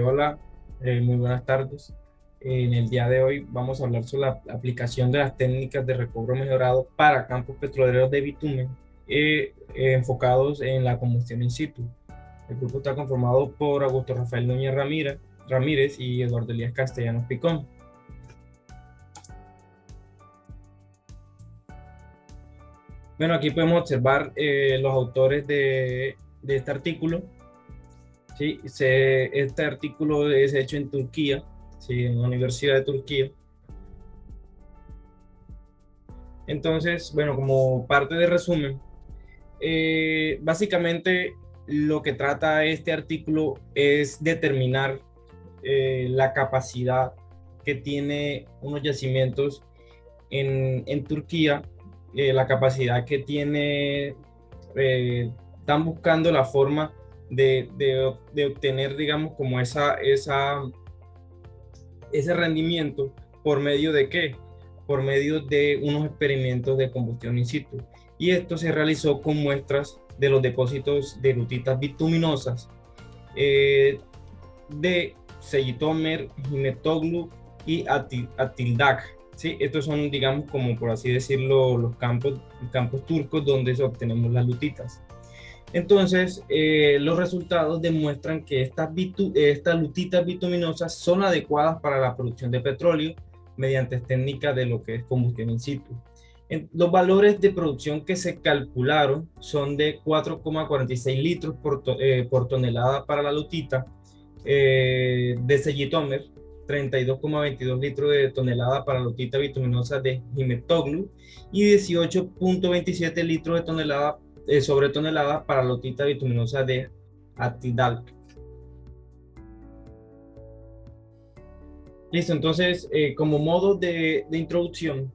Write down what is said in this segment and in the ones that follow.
Hola, muy buenas tardes. En el día de hoy vamos a hablar sobre la aplicación de las técnicas de recobro mejorado para campos petroleros de bitumen enfocados en la combustión in situ. El grupo está conformado por Augusto Rafael Núñez Ramírez y Eduardo Elías Castellanos Picón. Bueno, aquí podemos observar los autores de este artículo. Sí, este artículo es hecho en Turquía, sí, en la Universidad de Turquía. Entonces, bueno, como parte de resumen, básicamente lo que trata este artículo es determinar la capacidad que tiene unos yacimientos en Turquía, la capacidad que tiene, están buscando la forma de obtener, digamos, como ese rendimiento por medio de qué? Por medio de unos experimentos de combustión in situ. Y esto se realizó con muestras de los depósitos de lutitas bituminosas de Seyitomer, Himetoglu y Atildak. ¿Sí? Estos son, digamos, como por así decirlo, los campos turcos donde obtenemos las lutitas. Entonces, los resultados demuestran que estas lutitas bituminosas son adecuadas para la producción de petróleo mediante técnicas de lo que es combustión in situ. Los valores de producción que se calcularon son de 4,46 litros por tonelada para la lutita de Sellitomer, 32,22 litros de tonelada para la lutita bituminosa de Himetoglu y 18,27 litros de tonelada sobre tonelada para la lutita bituminosa de Atidal. Listo, entonces, como modo de introducción,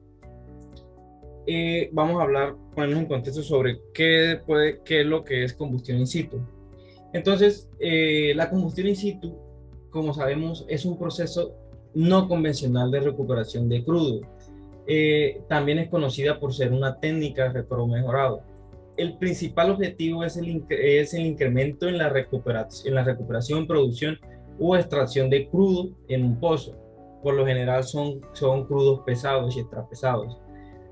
vamos a hablar, ponernos en contexto sobre qué es lo que es combustión in situ. Entonces, la combustión in situ, como sabemos, es un proceso no convencional de recuperación de crudo. También es conocida por ser una técnica de recobro mejorado. El principal objetivo es el incremento en la recuperación, producción o extracción de crudo en un pozo. Por lo general son crudos pesados y extrapesados.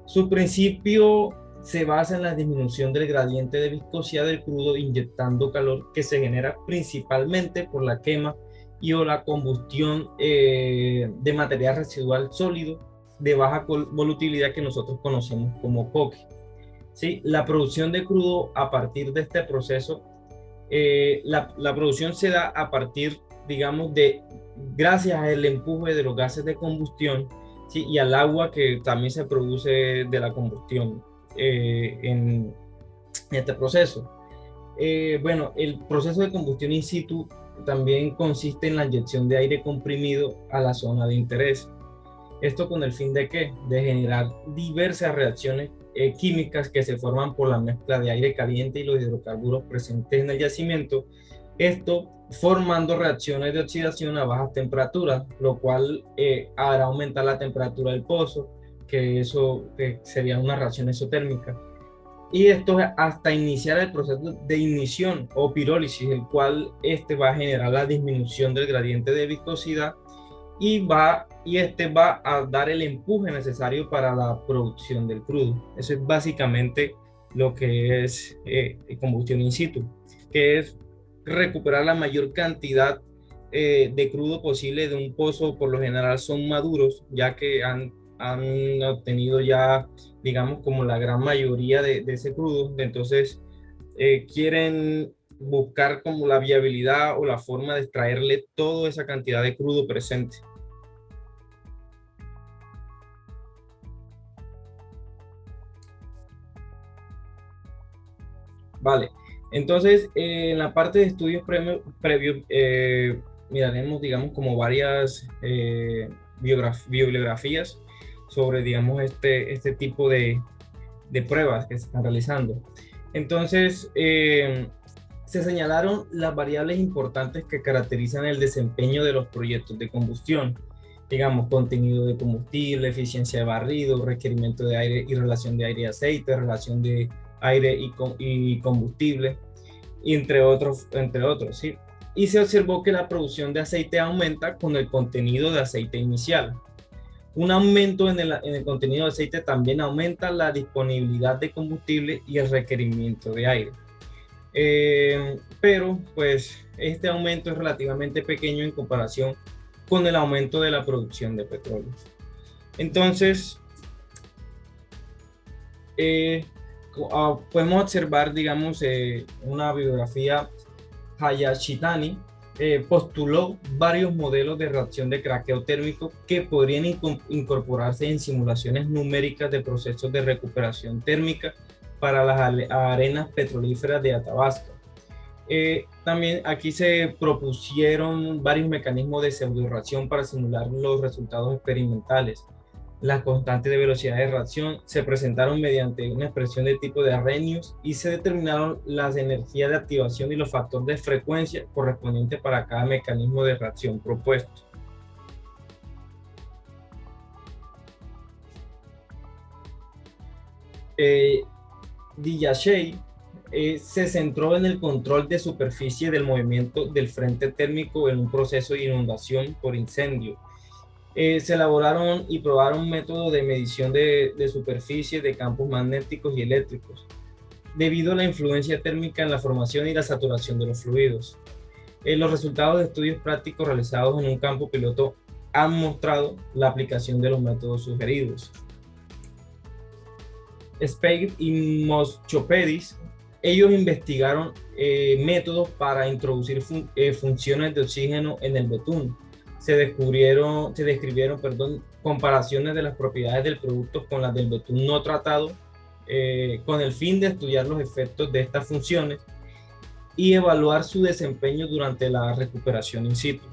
Su principio se basa en la disminución del gradiente de viscosidad del crudo inyectando calor que se genera principalmente por la quema y o la combustión de material residual sólido de baja volatilidad que nosotros conocemos como coque. ¿Sí? La producción de crudo a partir de este proceso, la producción se da a partir, digamos, gracias al empuje de los gases de combustión, ¿sí? Y al agua que también se produce de la combustión en este proceso. Bueno, el proceso de combustión in situ también consiste en la inyección de aire comprimido a la zona de interés. Esto con el fin de ¿qué? De generar diversas reacciones químicas que se forman por la mezcla de aire caliente y los hidrocarburos presentes en el yacimiento. Esto formando reacciones de oxidación a bajas temperaturas, lo cual hará aumentar la temperatura del pozo, que eso sería una reacción exotérmica. Y esto hasta iniciar el proceso de ignición o pirólisis, el cual este va a generar la disminución del gradiente de viscosidad y este va a dar el empuje necesario para la producción del crudo. Eso es básicamente lo que es combustión in situ, que es recuperar la mayor cantidad de crudo posible de un pozo. Por lo general son maduros, ya que han obtenido ya, digamos, como la gran mayoría de ese crudo. Entonces, quieren buscar como la viabilidad o la forma de extraerle toda esa cantidad de crudo presente. Vale, entonces en la parte de estudios previos miraremos, digamos, como varias bibliografías sobre, digamos, este tipo de pruebas que se están realizando. Entonces, se señalaron las variables importantes que caracterizan el desempeño de los proyectos de combustión, digamos, contenido de combustible, eficiencia de barrido, requerimiento de aire y relación de aire y aceite, relación de aire y combustible, entre otros, ¿sí? y se observó que la producción de aceite aumenta con el contenido de aceite inicial. Un aumento en el contenido de aceite también aumenta la disponibilidad de combustible y el requerimiento de aire. Pero pues este aumento es relativamente pequeño en comparación con el aumento de la producción de petróleo. Entonces, podemos observar, digamos, una biografía. Hayashitani postuló varios modelos de reacción de craqueo térmico que podrían incorporarse en simulaciones numéricas de procesos de recuperación térmica para las arenas petrolíferas de Athabasca. También aquí se propusieron varios mecanismos de pseudo-reacción para simular los resultados experimentales. Las constantes de velocidad de reacción se presentaron mediante una expresión de tipo de Arrhenius y se determinaron las energías de activación y los factores de frecuencia correspondientes para cada mecanismo de reacción propuesto. Diyashei se centró en el control de superficie del movimiento del frente térmico en un proceso de inundación por incendio. Se elaboraron y probaron métodos de medición de superficie de campos magnéticos y eléctricos, debido a la influencia térmica en la formación y la saturación de los fluidos. Los resultados de estudios prácticos realizados en un campo piloto han mostrado la aplicación de los métodos sugeridos. Spade y Moschopedis, ellos investigaron métodos para introducir funciones de oxígeno en el betún. Se describieron comparaciones de las propiedades del producto con las del betún no tratado, con el fin de estudiar los efectos de estas funciones y evaluar su desempeño durante la recuperación in situ.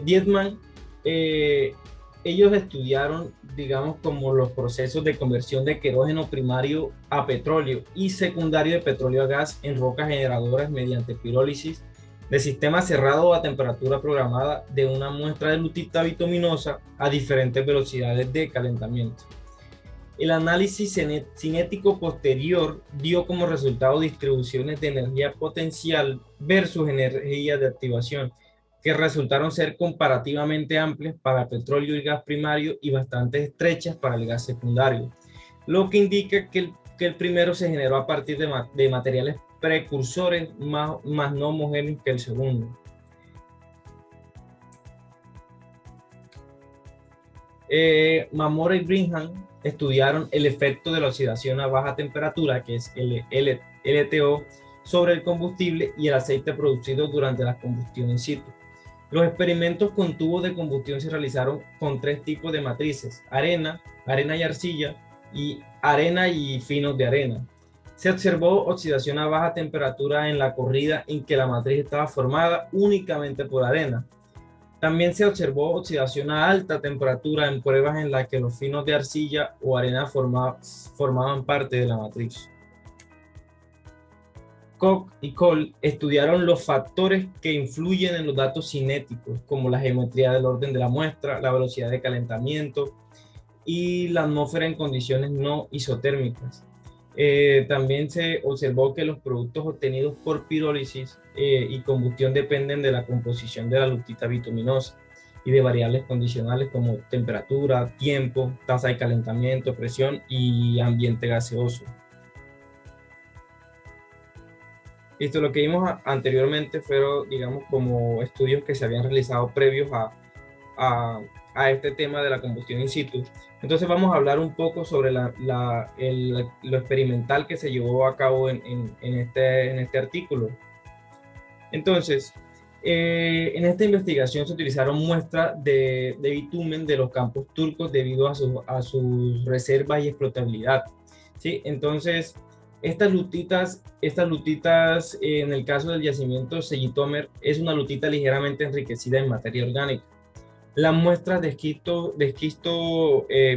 Dietman, ellos estudiaron, digamos, como los procesos de conversión de querógeno primario a petróleo y secundario de petróleo a gas en rocas generadoras mediante pirólisis de sistema cerrado a temperatura programada de una muestra de lutita bituminosa a diferentes velocidades de calentamiento. El análisis cinético posterior dio como resultado distribuciones de energía potencial versus energía de activación, que resultaron ser comparativamente amplias para petróleo y gas primario y bastante estrechas para el gas secundario, lo que indica que el primero se generó a partir de materiales precursores más no homogéneos que el segundo. Mamora y Brigham estudiaron el efecto de la oxidación a baja temperatura, que es el LTO, sobre el combustible y el aceite producido durante la combustión in situ. Los experimentos con tubos de combustión se realizaron con tres tipos de matrices: arena y arcilla, y arena y finos de arena. Se observó oxidación a baja temperatura en la corrida en que la matriz estaba formada únicamente por arena. También se observó oxidación a alta temperatura en pruebas en las que los finos de arcilla o arena formaban parte de la matriz. Koch y Cole estudiaron los factores que influyen en los datos cinéticos, como la geometría del orden de la muestra, la velocidad de calentamiento y la atmósfera en condiciones no isotérmicas. También se observó que los productos obtenidos por pirólisis y combustión dependen de la composición de la lutita bituminosa y de variables condicionales como temperatura, tiempo, tasa de calentamiento, presión y ambiente gaseoso. Esto, lo que vimos anteriormente fueron, digamos, como estudios que se habían realizado previos a este tema de la combustión in situ. Entonces vamos a hablar un poco sobre lo experimental que se llevó a cabo en este artículo. Entonces, en esta investigación se utilizaron muestras de bitumen de los campos turcos debido a sus reservas y explotabilidad, ¿sí? Entonces, estas lutitas, en el caso del yacimiento Seyitomer, es una lutita ligeramente enriquecida en materia orgánica. Las muestras de esquisto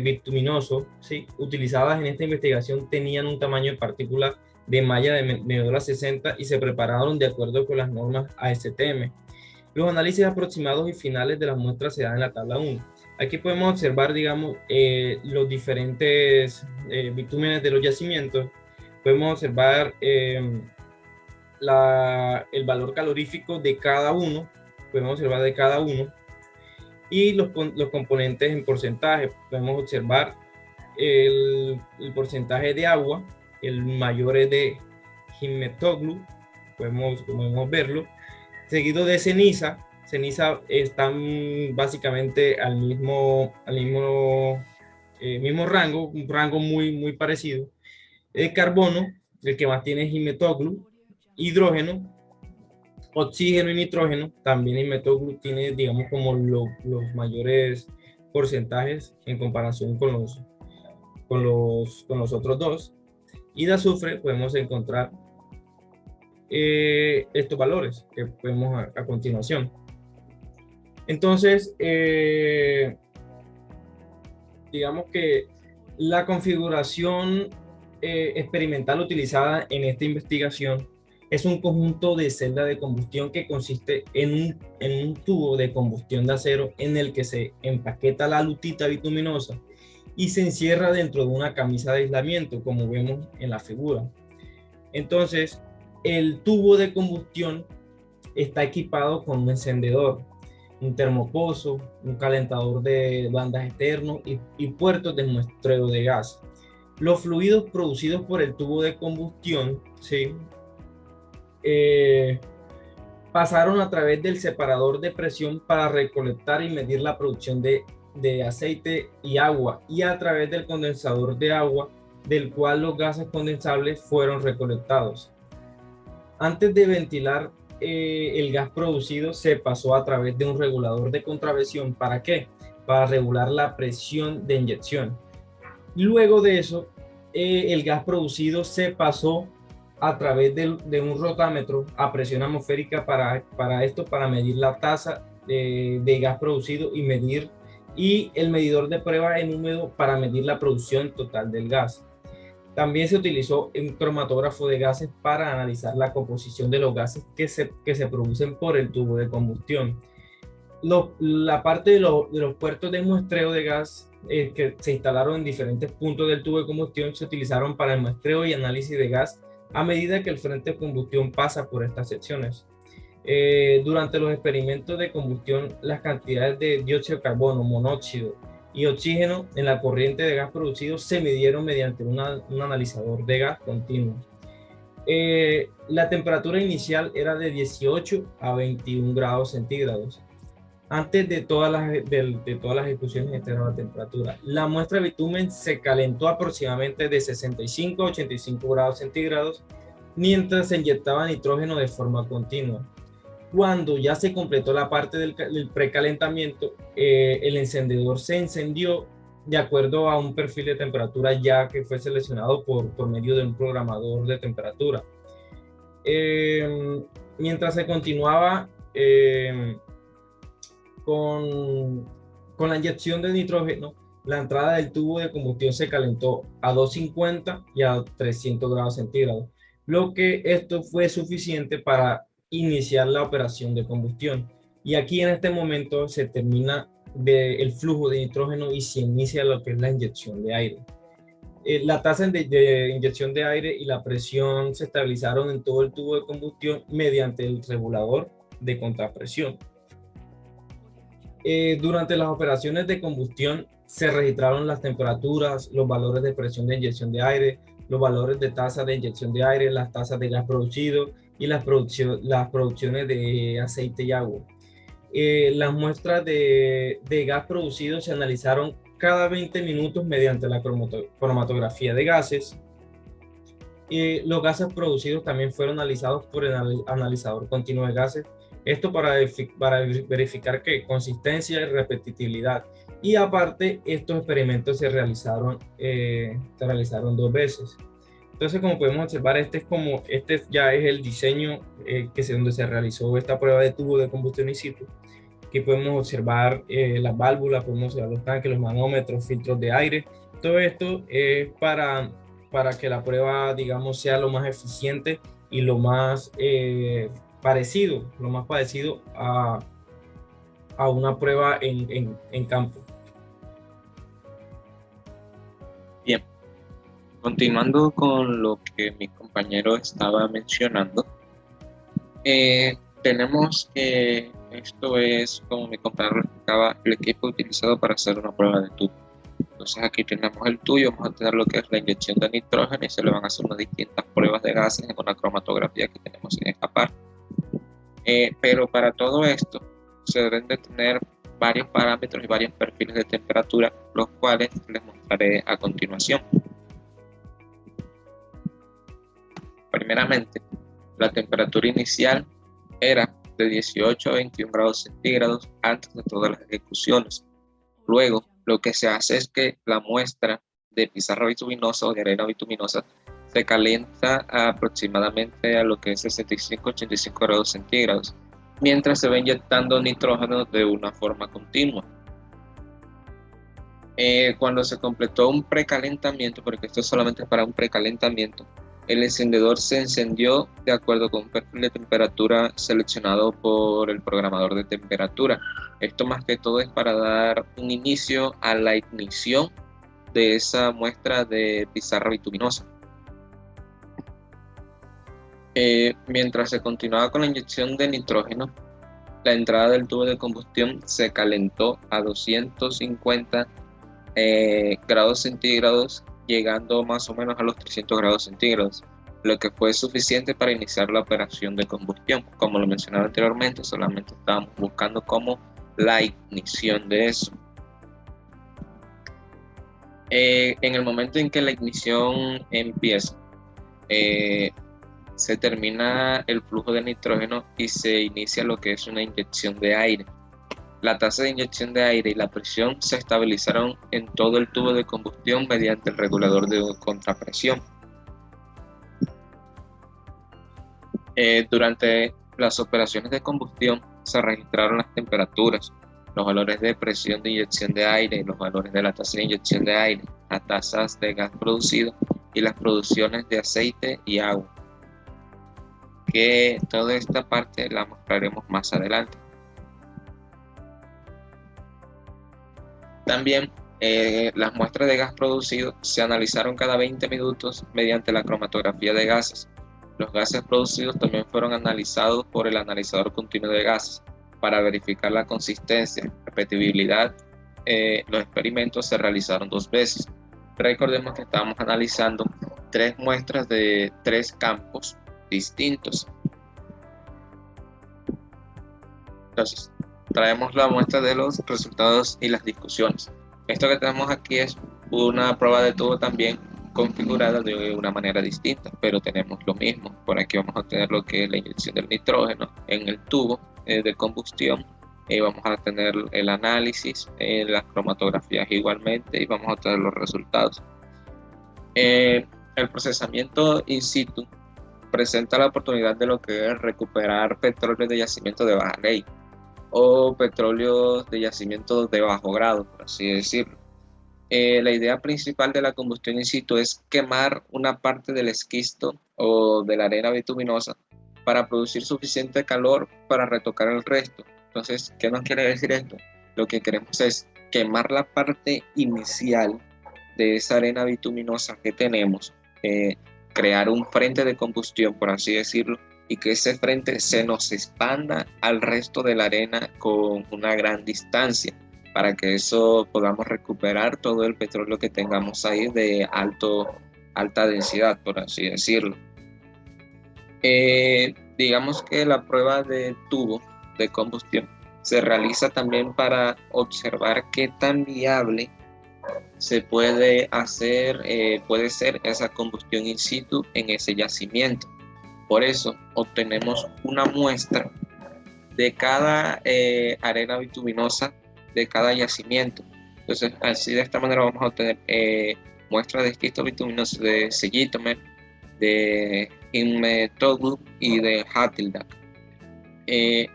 bituminoso, ¿sí?, utilizadas en esta investigación tenían un tamaño de partícula de malla de menor a 60 y se prepararon de acuerdo con las normas ASTM. Los análisis aproximados y finales de las muestras se dan en la tabla 1. Aquí podemos observar, digamos, los diferentes bitúmenes de los yacimientos. Podemos observar el valor calorífico de cada uno, podemos observar de cada uno, y los componentes en porcentaje. Podemos observar el porcentaje de agua, el mayor es de Hinmetoglu, podemos verlo, seguido de ceniza. Ceniza están básicamente mismo rango, un rango muy parecido. El carbono, el que más tiene es Hinmetoglu. Hidrógeno, oxígeno y nitrógeno, también Hinmetoglu tiene, digamos, como los mayores porcentajes en comparación con los otros dos. Y de azufre podemos encontrar estos valores que vemos a continuación. Entonces, digamos que la configuración experimental utilizada en esta investigación es un conjunto de celda de combustión que consiste en un tubo de combustión de acero en el que se empaqueta la lutita bituminosa y se encierra dentro de una camisa de aislamiento, como vemos en la figura. Entonces, el tubo de combustión está equipado con un encendedor, un termopozo, un calentador de bandas externos y puertos de muestreo de gas. Los fluidos producidos por el tubo de combustión, ¿sí? Pasaron a través del separador de presión para recolectar y medir la producción de aceite y agua, y a través del condensador de agua, del cual los gases condensables fueron recolectados. Antes de ventilar el gas producido, se pasó a través de un regulador de contrapresión. ¿Para qué? Para regular la presión de inyección. Luego de eso, el gas producido se pasó a través de un rotámetro a presión atmosférica para medir la tasa de gas producido y el medidor de prueba en húmedo para medir la producción total del gas. También se utilizó un cromatógrafo de gases para analizar la composición de los gases que se producen por el tubo de combustión. La parte de los puertos de muestreo de gas que se instalaron en diferentes puntos del tubo de combustión se utilizaron para el muestreo y análisis de gas a medida que el frente de combustión pasa por estas secciones. Durante los experimentos de combustión, las cantidades de dióxido de carbono, monóxido y oxígeno en la corriente de gas producido se midieron mediante un analizador de gas continuo. La temperatura inicial era de 18 a 21 grados centígrados antes de todas las ejecuciones externas a la temperatura. La muestra de bitumen se calentó aproximadamente de 65 a 85 grados centígrados mientras se inyectaba nitrógeno de forma continua. Cuando ya se completó la parte del precalentamiento, el encendedor se encendió de acuerdo a un perfil de temperatura ya que fue seleccionado por medio de un programador de temperatura. Mientras se continuaba con la inyección de nitrógeno, la entrada del tubo de combustión se calentó a 250 y a 300 grados centígrados, lo que esto fue suficiente para iniciar la operación de combustión. Y aquí en este momento se termina el flujo de nitrógeno y se inicia lo que es la inyección de aire. La tasa de inyección de aire y la presión se estabilizaron en todo el tubo de combustión mediante el regulador de contrapresión. Durante las operaciones de combustión se registraron las temperaturas, los valores de presión de inyección de aire, los valores de tasa de inyección de aire, las tasas de gas producido y las producciones de aceite y agua. Las muestras de gas producido se analizaron cada 20 minutos mediante la cromatografía de gases. Los gases producidos también fueron analizados por el analizador continuo de gases. Esto para verificar que consistencia y repetibilidad. Y aparte, estos experimentos se realizaron 2 veces. Entonces, como podemos observar, este ya es el diseño donde se realizó esta prueba de tubo de combustión in situ. Aquí podemos observar las válvulas, podemos observar los tanques, los manómetros, filtros de aire. Todo esto es para que la prueba, digamos, sea lo más eficiente y lo más parecido a una prueba en campo. Bien, continuando con lo que mi compañero estaba mencionando, Tenemos que esto es, como mi compañero lo explicaba, el equipo utilizado para hacer una prueba de tubo. Entonces aquí tenemos el tuyo, vamos a tener lo que es la inyección de nitrógeno y se le van a hacer unas distintas pruebas de gases en una cromatografía que tenemos en esta parte. Pero para todo esto se deben de tener varios parámetros y varios perfiles de temperatura, los cuales les mostraré a continuación. Primeramente, la temperatura inicial era de 18 a 21 grados centígrados antes de todas las ejecuciones. Luego, lo que se hace es que la muestra de pizarra bituminosa o de arena bituminosa se calienta aproximadamente a lo que es 65-85 grados centígrados, mientras se va inyectando nitrógeno de una forma continua. Cuando se completó un precalentamiento, porque esto es solamente para un precalentamiento, el encendedor se encendió de acuerdo con un perfil de temperatura seleccionado por el programador de temperatura. Esto más que todo es para dar un inicio a la ignición de esa muestra de pizarra bituminosa. Mientras se continuaba con la inyección de nitrógeno, la entrada del tubo de combustión se calentó a 250 grados centígrados, llegando más o menos a los 300 grados centígrados, lo que fue suficiente para iniciar la operación de combustión. Como lo mencionaba anteriormente, solamente estábamos buscando como la ignición de eso. En el momento en que la ignición empieza, se termina el flujo de nitrógeno y se inicia lo que es una inyección de aire. La tasa de inyección de aire y la presión se estabilizaron en todo el tubo de combustión mediante el regulador de contrapresión. Durante las operaciones de combustión se registraron las temperaturas, los valores de presión de inyección de aire, los valores de la tasa de inyección de aire, las tasas de gas producido y las producciones de aceite y agua, que toda esta parte la mostraremos más adelante. También las muestras de gas producido se analizaron cada 20 minutos mediante la cromatografía de gases. Los gases producidos también fueron analizados por el analizador continuo de gases para verificar la consistencia, repetibilidad. Los experimentos se realizaron 2 veces. Recordemos que estábamos analizando 3 muestras de 3 campos distintos. Entonces, traemos la muestra de los resultados y las discusiones. Esto que tenemos aquí es una prueba de tubo también configurada de una manera distinta, pero tenemos lo mismo. Por aquí vamos a tener lo que es la inyección del nitrógeno en el tubo de combustión. Vamos a tener el análisis, las cromatografías igualmente, y vamos a tener los resultados. El procesamiento in situ presenta la oportunidad de lo que es recuperar petróleo de yacimiento de baja ley o petróleo de yacimiento de bajo grado, por así decirlo. La idea principal de la combustión in situ es quemar una parte del esquisto o de la arena bituminosa para producir suficiente calor para retocar el resto. Entonces, ¿qué nos quiere decir esto? Lo que queremos es quemar la parte inicial de esa arena bituminosa que tenemos, crear un frente de combustión, por así decirlo, y que ese frente se nos expanda al resto de la arena con una gran distancia, para que eso podamos recuperar todo el petróleo que tengamos ahí de alta densidad, por así decirlo. Digamos que la prueba de tubo de combustión se realiza también para observar qué tan viable se puede hacer, puede ser esa combustión in situ en ese yacimiento. Por eso obtenemos una muestra de cada arena bituminosa de cada yacimiento. Entonces, así de esta manera vamos a obtener muestras de esquisto bituminoso de Zejitomer, de Inmetoglu y de Hatildak.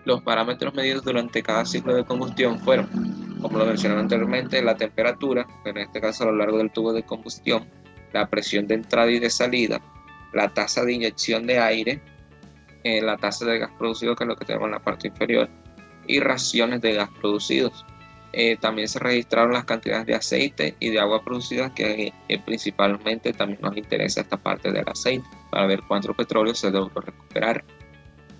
Los parámetros medidos durante cada ciclo de combustión fueron, como lo mencioné anteriormente, la temperatura, en este caso a lo largo del tubo de combustión, la presión de entrada y de salida, la tasa de inyección de aire, la tasa de gas producido, que es lo que tenemos en la parte inferior, y raciones de gas producidos. También se registraron las cantidades de aceite y de agua producidas, que principalmente también nos interesa esta parte del aceite, para ver cuánto petróleo se debe recuperar.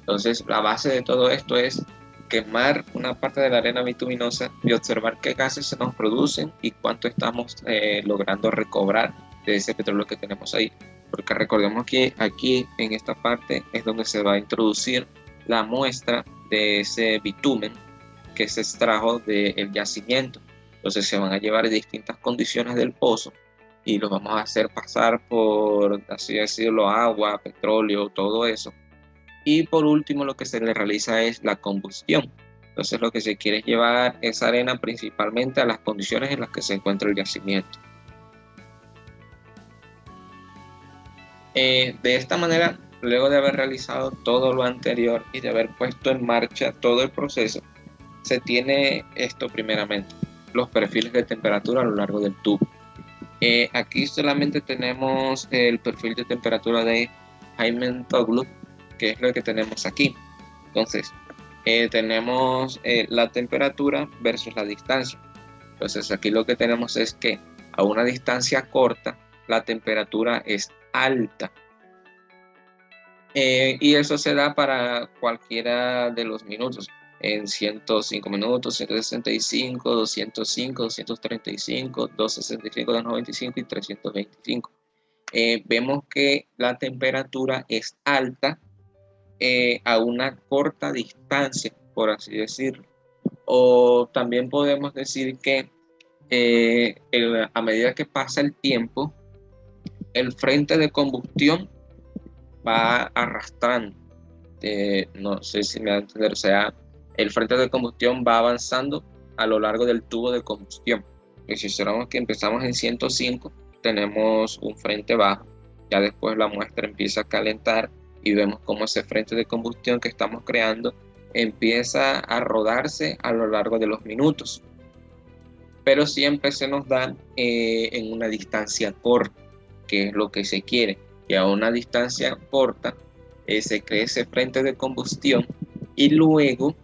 Entonces, la base de todo esto es quemar una parte de la arena bituminosa y observar qué gases se nos producen y cuánto estamos logrando recobrar de ese petróleo que tenemos ahí. Porque recordemos que aquí en esta parte es donde se va a introducir la muestra de ese bitumen que se extrajo del yacimiento. Entonces se van a llevar distintas condiciones del pozo y los vamos a hacer pasar por, así decirlo, agua, petróleo, todo eso. Y por último, lo que se le realiza es la combustión. Entonces lo que se quiere es llevar esa arena principalmente a las condiciones en las que se encuentra el yacimiento. De esta manera, luego de haber realizado todo lo anterior y de haber puesto en marcha todo el proceso, se tiene esto primeramente, los perfiles de temperatura a lo largo del tubo. Aquí solamente tenemos el perfil de temperatura de Hammett-Toglu, que es lo que tenemos aquí. Entonces, tenemos la temperatura versus la distancia. Entonces, aquí lo que tenemos es que a una distancia corta, la temperatura es alta. Y eso se da para cualquiera de los minutos. En 105 minutos, 165, 205, 235, 265, 295 y 325. Vemos que la temperatura es alta a una corta distancia, por así decirlo. O también podemos decir que a medida que pasa el tiempo, el frente de combustión va arrastrando. No sé si me va a entender, o sea, el frente de combustión va avanzando a lo largo del tubo de combustión. Y si observamos que empezamos en 105, tenemos un frente bajo, ya después la muestra empieza a calentar y vemos cómo ese frente de combustión que estamos creando empieza a rodarse a lo largo de los minutos. Pero siempre se nos da en una distancia corta, que es lo que se quiere, que a una distancia corta se cree ese frente de combustión y luego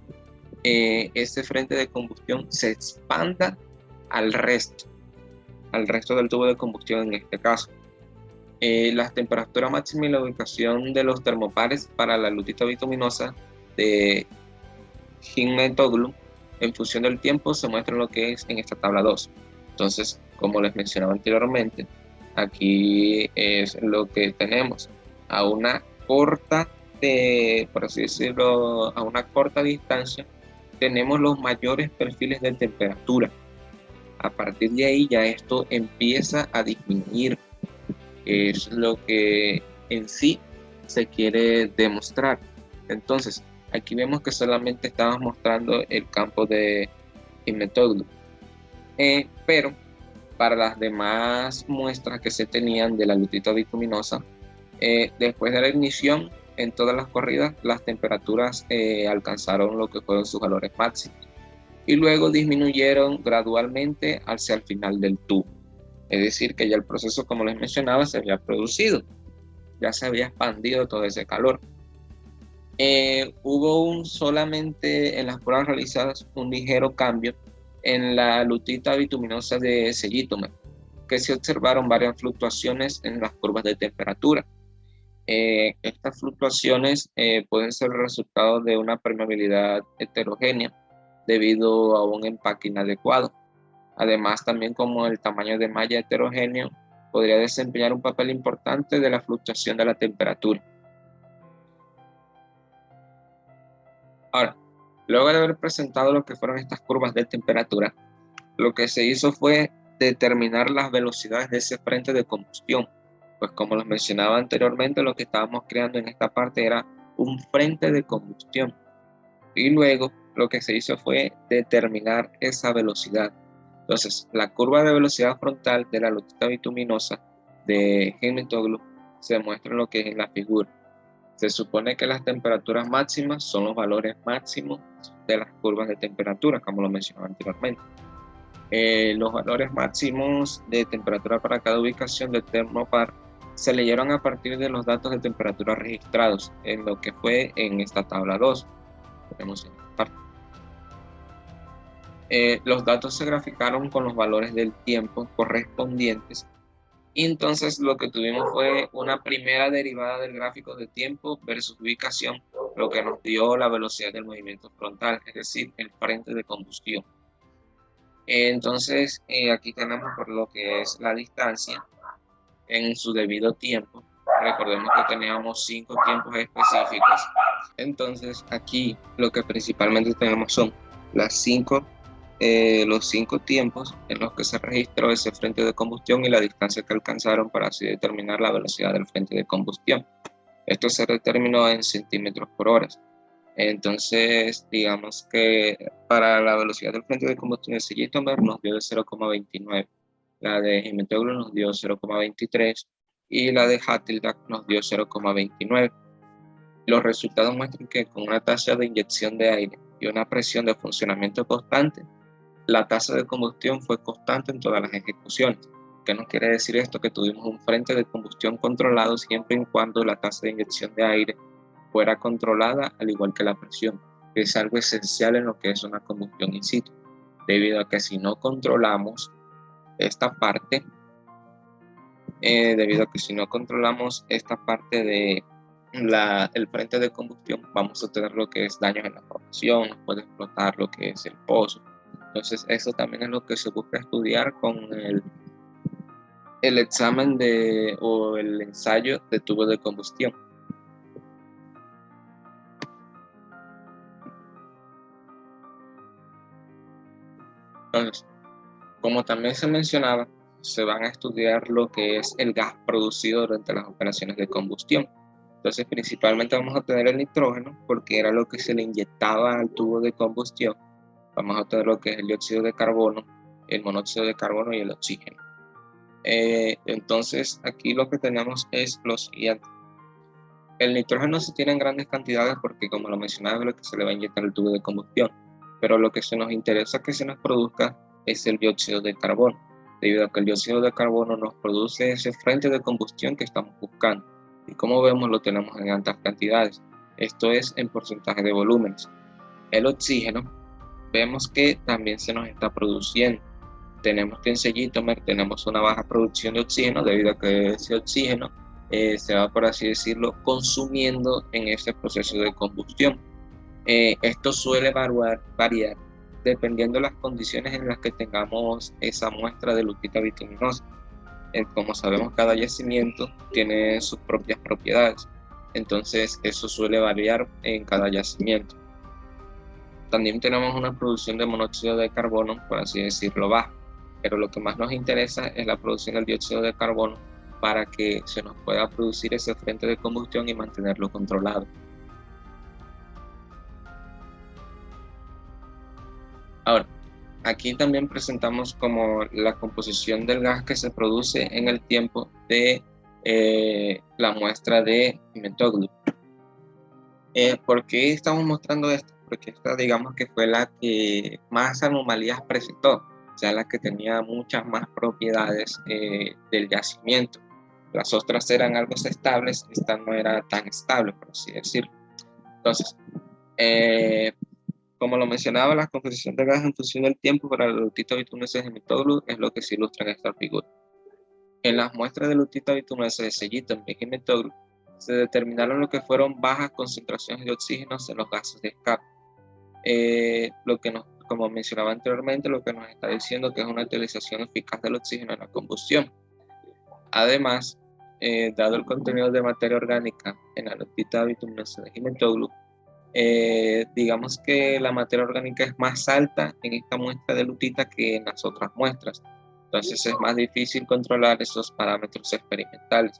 ese frente de combustión se expanda al resto del tubo de combustión en este caso. La temperatura máxima y la ubicación de los termopares para la lutita bituminosa de Hammett-Toglu en función del tiempo se muestra lo que es en esta tabla 2. Entonces, como les mencionaba anteriormente, aquí es lo que tenemos a una corta, por así decirlo, a una corta distancia, tenemos los mayores perfiles de temperatura. A partir de ahí ya esto empieza a disminuir, es lo que en sí se quiere demostrar. Entonces, aquí vemos que solamente estamos mostrando el campo de Hammett-Toglu, pero para las demás muestras que se tenían de la lutita bituminosa, después de la ignición, en todas las corridas, las temperaturas alcanzaron lo que fueron sus valores máximos y luego disminuyeron gradualmente hacia el final del tubo. Es decir, que ya el proceso, como les mencionaba, se había producido, ya se había expandido todo ese calor. Hubo solamente en las pruebas realizadas un ligero cambio en la lutita bituminosa de Zeytime, que se observaron varias fluctuaciones en las curvas de temperatura. Estas fluctuaciones pueden ser el resultado de una permeabilidad heterogénea debido a un empaque inadecuado. Además, también como el tamaño de malla heterogéneo podría desempeñar un papel importante de la fluctuación de la temperatura. Ahora, luego de haber presentado lo que fueron estas curvas de temperatura, lo que se hizo fue determinar las velocidades de ese frente de combustión. Pues como les mencionaba anteriormente, lo que estábamos creando en esta parte era un frente de combustión. Y luego lo que se hizo fue determinar esa velocidad. Entonces, la curva de velocidad frontal de la lutita bituminosa de Hammett-Toglu se muestra en lo que es en la figura. Se supone que las temperaturas máximas son los valores máximos de las curvas de temperatura, como lo mencionaba anteriormente. Los valores máximos de temperatura para cada ubicación del termopar se leyeron a partir de los datos de temperatura registrados en lo que fue en esta tabla 2. Tenemos en esta parte. Los datos se graficaron con los valores del tiempo correspondientes y entonces lo que tuvimos fue una primera derivada del gráfico de tiempo versus ubicación, lo que nos dio la velocidad del movimiento frontal, es decir, el frente de combustión. Entonces, aquí tenemos por lo que es la distancia en su debido tiempo. Recordemos que teníamos 5 tiempos específicos. Entonces, aquí lo que principalmente tenemos son los 5 tiempos en los que se registró ese frente de combustión y la distancia que alcanzaron para así determinar la velocidad del frente de combustión. Esto se determinó en centímetros por hora. Entonces, digamos que para la velocidad del frente de combustión de Sellistomer nos dio de 0,29, la de Himetoglu nos dio 0,23 y la de Hatildak nos dio 0,29. Los resultados muestran que con una tasa de inyección de aire y una presión de funcionamiento constante, la tasa de combustión fue constante en todas las ejecuciones. ¿Qué nos quiere decir esto? Que tuvimos un frente de combustión controlado siempre y cuando la tasa de inyección de aire fuera controlada, al igual que la presión, que es algo esencial en lo que es una combustión in situ, debido a que si no controlamos esta parte, de el frente de combustión, vamos a tener lo que es daños en la formación, nos puede explotar lo que es el pozo. Entonces eso también es lo que se busca estudiar con el examen o el ensayo de tubo de combustión. Entonces, como también se mencionaba, se van a estudiar lo que es el gas producido durante las operaciones de combustión. Entonces, principalmente vamos a tener el nitrógeno, porque era lo que se le inyectaba al tubo de combustión. Vamos a tener lo que es el dióxido de carbono, el monóxido de carbono y el oxígeno. Entonces, aquí lo que tenemos es lo siguiente. El nitrógeno se tiene en grandes cantidades porque, como lo mencionaba, es lo que se le va a inyectar al tubo de combustión. Pero lo que se nos interesa que se nos produzca es el dióxido de carbono, debido a que el dióxido de carbono nos produce ese frente de combustión que estamos buscando. Y como vemos, lo tenemos en altas cantidades. Esto es en porcentaje de volúmenes. El oxígeno, vemos que también se nos está produciendo. Tenemos que en Sellistomer tenemos una baja producción de oxígeno debido a que ese oxígeno se va, por así decirlo, consumiendo en ese proceso de combustión. Esto suele variar dependiendo de las condiciones en las que tengamos esa muestra de lutita bituminosa. Como sabemos, cada yacimiento tiene sus propias propiedades, entonces eso suele variar en cada yacimiento. También tenemos una producción de monóxido de carbono, por así decirlo, baja, pero lo que más nos interesa es la producción del dióxido de carbono para que se nos pueda producir ese frente de combustión y mantenerlo controlado. Ahora, aquí también presentamos como la composición del gas que se produce en el tiempo de la muestra de Himetoglu. ¿Por qué estamos mostrando esto? Porque esta, digamos que fue la que más anomalías presentó, o sea, la que tenía muchas más propiedades del yacimiento. Las otras eran algo estables, esta no era tan estable, por así decirlo. Entonces, como lo mencionaba, la composición de gas en función del tiempo para la lutita bituminosa de Himetoglu es lo que se ilustra en esta figura. En las muestras de lutita bituminosa de Sellistomer y Himetoglu se determinaron lo que fueron bajas concentraciones de oxígenos en los gases de escape. Como mencionaba anteriormente, lo que nos está diciendo que es una utilización eficaz del oxígeno en la combustión. Además, dado el contenido de materia orgánica en la lutita bituminosa de Himetoglu, digamos que la materia orgánica es más alta en esta muestra de lutita que en las otras muestras. Entonces es más difícil controlar esos parámetros experimentales.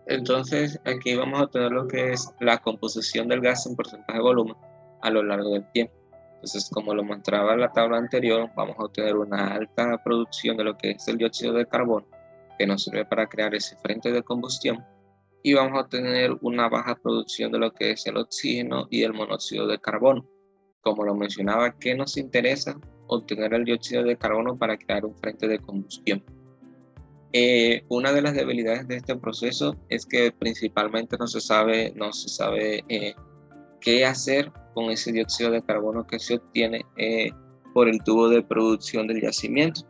Entonces aquí vamos a tener lo que es la composición del gas en porcentaje de volumen a lo largo del tiempo. Entonces, como lo mostraba en la tabla anterior, vamos a obtener una alta producción de lo que es el dióxido de carbono, que nos sirve para crear ese frente de combustión, y vamos a tener una baja producción de lo que es el oxígeno y el monóxido de carbono. Como lo mencionaba, ¿qué nos interesa? Obtener el dióxido de carbono para crear un frente de combustión. Una de las debilidades de este proceso es que principalmente no se sabe qué hacer con ese dióxido de carbono que se obtiene por el tubo de producción del yacimiento.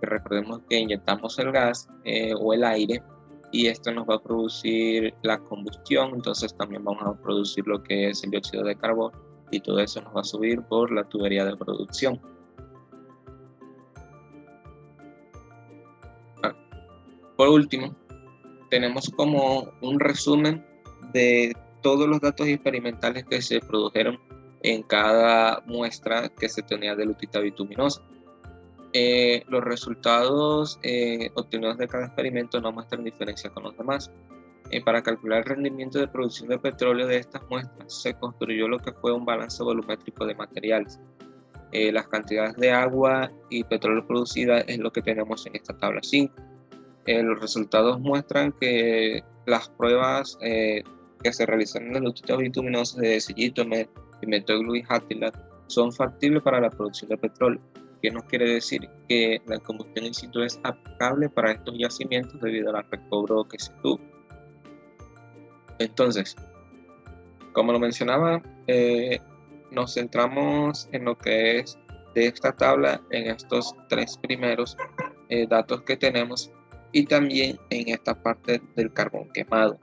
Recordemos que inyectamos el gas o el aire y esto nos va a producir la combustión, entonces también vamos a producir lo que es el dióxido de carbono y todo eso nos va a subir por la tubería de producción. Por último, tenemos como un resumen de todos los datos experimentales que se produjeron en cada muestra que se tenía de lutita bituminosa. Los resultados obtenidos de cada experimento no muestran diferencia con los demás. Para calcular el rendimiento de producción de petróleo de estas muestras, se construyó lo que fue un balance volumétrico de materiales. Las cantidades de agua y petróleo producida es lo que tenemos en esta tabla 5. Los resultados muestran que las pruebas que se realizaron en las lutitas bituminosas de Zillitomer, Pimetóglou y Hattilat son factibles para la producción de petróleo, que nos quiere decir que la combustión in situ es aplicable para estos yacimientos debido al recobro que se tuvo. Entonces, como lo mencionaba, nos centramos en lo que es de esta tabla, en estos tres primeros datos que tenemos, y también en esta parte del carbón quemado.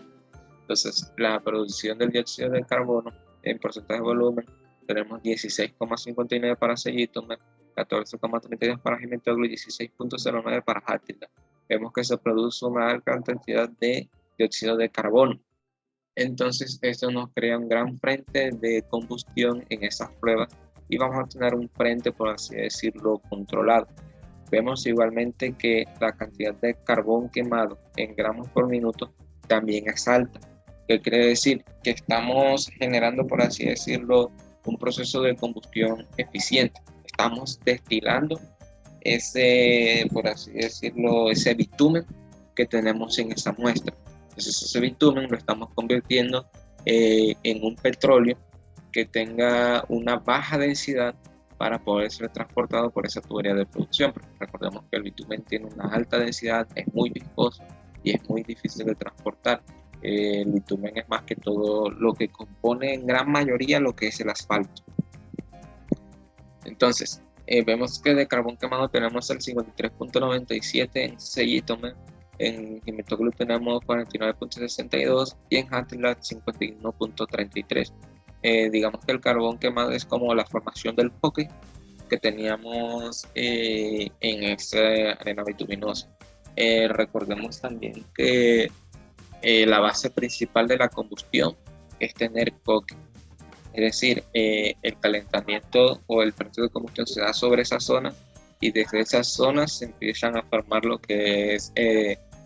Entonces, la producción del dióxido de carbono en porcentaje de volumen, tenemos 16,59 para Zillitomer, 14,32 para Pimetóglou y 16,09 para Hattilat. Vemos que se produce una alta cantidad de dióxido de carbono. Entonces, esto nos crea un gran frente de combustión en esas pruebas y vamos a tener un frente, por así decirlo, controlado. Vemos igualmente que la cantidad de carbón quemado en gramos por minuto también es alta. ¿Qué quiere decir? Que estamos generando, por así decirlo, un proceso de combustión eficiente. Estamos destilando ese, por así decirlo, ese bitumen que tenemos en esa muestra. Entonces ese bitumen lo estamos convirtiendo en un petróleo que tenga una baja densidad para poder ser transportado por esa tubería de producción. Porque recordemos que el bitumen tiene una alta densidad, es muy viscoso y es muy difícil de transportar. El bitumen es más que todo lo que compone en gran mayoría lo que es el asfalto. Entonces, vemos que de carbón quemado tenemos el 53,97 en Zillitomer, en Pimetóglou tenemos 49,62 y en Hattilat 51,33. Digamos que el carbón quemado es como la formación del poke que teníamos en esa arena bituminosa. Recordemos también que la base principal de la combustión es tener coque, es decir, el calentamiento o el proceso de combustión se da sobre esa zona y desde esas zonas se empiezan a formar lo que es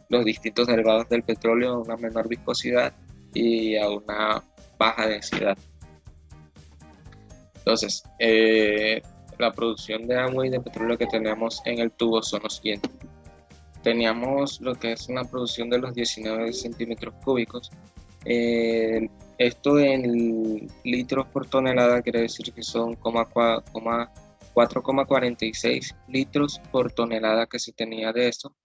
los distintos derivados del petróleo a una menor viscosidad y a una baja densidad. Entonces, la producción de agua y de petróleo que tenemos en el tubo son los siguientes. Teníamos lo que es una producción de los 19 centímetros cúbicos. Esto en litros por tonelada quiere decir que son 4,46 litros por tonelada que se tenía de esto.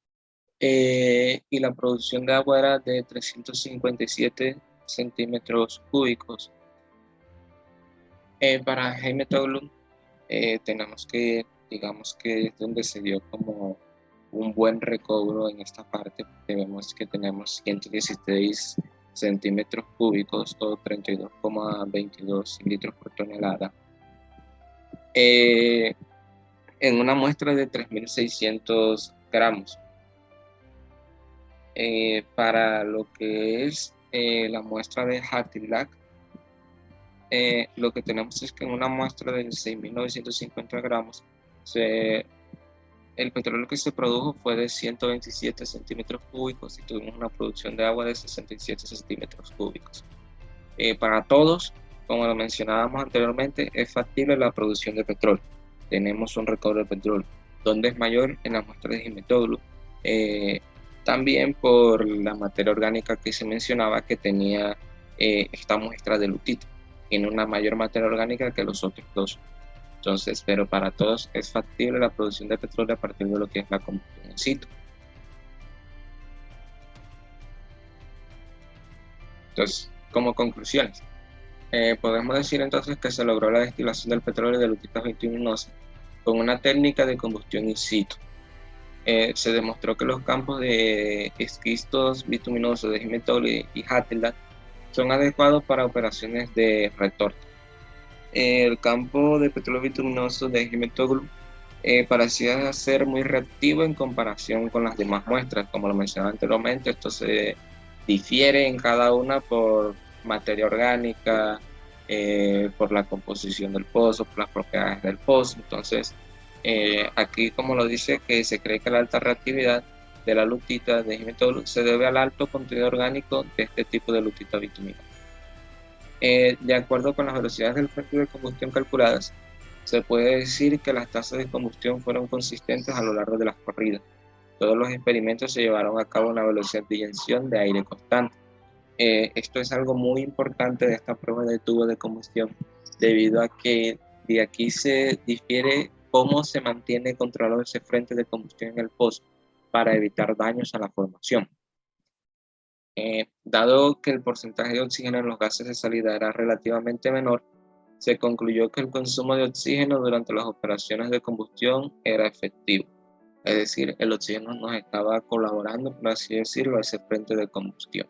Y la producción de agua era de 357 centímetros cúbicos. Para Pimetóglou tenemos que, digamos que es donde se dio como un buen recobro en esta parte, porque vemos que tenemos 116 centímetros cúbicos o 32,22 litros por tonelada. En una muestra de 3.600 gramos. Para lo que es la muestra de Hattilat, lo que tenemos es que en una muestra de 6.950 gramos, el petróleo que se produjo fue de 127 centímetros cúbicos y tuvimos una producción de agua de 67 centímetros cúbicos. Para todos, como lo mencionábamos anteriormente, es factible la producción de petróleo. Tenemos un recobro de petróleo, donde es mayor en la muestra de Pimetóglou. También por la materia orgánica que se mencionaba que tenía esta muestra de lutita. Tiene una mayor materia orgánica que los otros dos. Entonces, pero para todos es factible la producción de petróleo a partir de lo que es la combustión in situ. Entonces, como conclusiones, podemos decir entonces que se logró la destilación del petróleo de lutitas bituminosas con una técnica de combustión in situ. Se demostró que los campos de esquistos bituminosos de Himetol y Hatteland son adecuados para operaciones de retorno. El campo de petróleo bituminoso de Himetol parecía ser muy reactivo en comparación con las demás muestras. Como lo mencionaba anteriormente, esto se difiere en cada una por materia orgánica, por la composición del pozo, por las propiedades del pozo. Entonces, aquí, como lo dice, que se cree que la alta reactividad de la lutita de Himetol se debe al alto contenido orgánico de este tipo de lutita bituminosa. De acuerdo con las velocidades del frente de combustión calculadas, se puede decir que las tasas de combustión fueron consistentes a lo largo de las corridas. Todos los experimentos se llevaron a cabo a una velocidad de inyección de aire constante. Esto es algo muy importante de esta prueba de tubo de combustión, debido a que de aquí se difiere cómo se mantiene controlado ese frente de combustión en el pozo para evitar daños a la formación. Dado que el porcentaje de oxígeno en los gases de salida era relativamente menor, se concluyó que el consumo de oxígeno durante las operaciones de combustión era efectivo. Es decir, el oxígeno nos estaba colaborando, por así decirlo, a ese frente de combustión.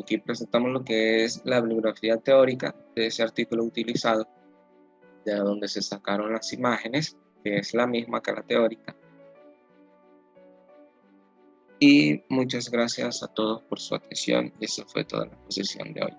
Aquí presentamos lo que es la bibliografía teórica de ese artículo utilizado, de donde se sacaron las imágenes, que es la misma que la teórica. Y muchas gracias a todos por su atención y eso fue toda la exposición de hoy.